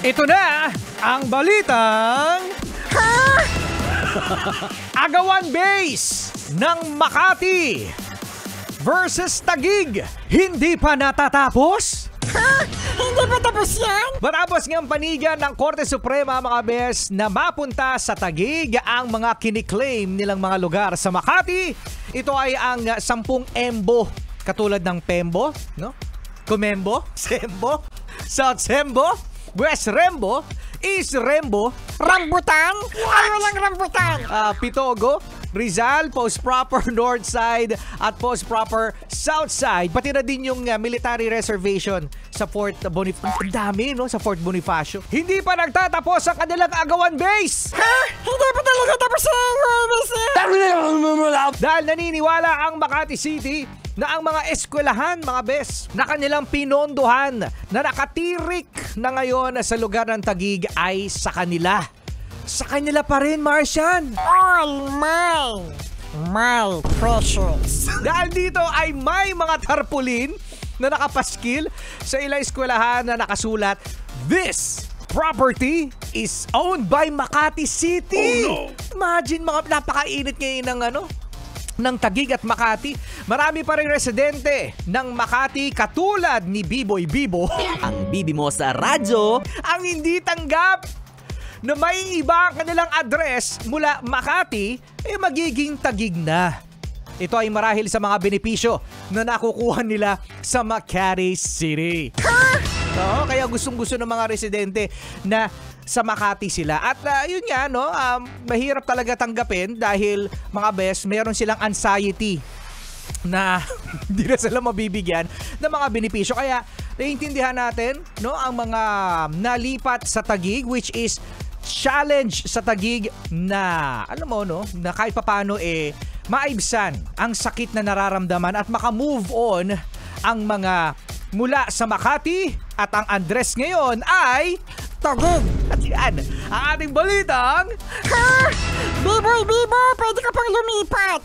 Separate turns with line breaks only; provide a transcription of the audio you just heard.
Ito na ang balitang Agawan Base ng Makati versus Taguig. Hindi pa natatapos?
Hindi pa tapos yan?
Matapos ng panigan ng Korte Suprema, mga bes, na mapunta sa Taguig ang mga kiniklaim nilang mga lugar sa Makati. Ito ay ang 10 embo, katulad ng Pembo, no? Kumembo, Sembo, South Sembo, West Rembo, East Rembo,
Rambutan? Ay, walang rambutan.
Pitogo, Rizal, Post Proper North Side at Post Proper South Side. Pati na din yung military reservation sa Fort Bonifacio. Ang dami, no? Sa Fort Bonifacio. Hindi pa nagtatapos ang kanilang Agawan Base.
Hindi pa talaga tapos ang base.
Dahil naniniwala ang Makati City na ang mga eskwelahan, mga bes, na kanilang pinondohan na nakatirik na ngayon sa lugar ng Taguig ay sa kanila. Sa kanila pa rin, Martian.
All mine. My precious.
Dahil dito ay may mga tarpaulin na nakapaskil sa ilang eskwelahan na nakasulat, "This property is owned by Makati City." Oh, no. Imagine, mga napakainit ngayon ng Taguig at Makati. Marami pa rin residente ng Makati katulad ni Biboy Bibo,
ang bibi mo sa radyo,
ang hindi tanggap na may iba ang kanilang address mula Makati magiging Taguig na. Ito ay marahil sa mga benepisyo na nakukuha nila sa Makati City. No, kaya gustong-gusto ng mga residente na sa Makati sila. At yun nga, no, mahirap talaga tanggapin dahil, mga bes, meron silang anxiety na hindi na sila mabibigyan ng mga benepisyo. Kaya naiintindihan natin, no, ang mga nalipat sa Taguig, which is challenge sa Taguig na, alam mo, no, na kahit papano maibsan ang sakit na nararamdaman at makamove on ang mga mula sa Makati. At ang address ngayon ay
Taguig.
At yan, ang ating balitang
Biboy, pwede ka pang lumipat.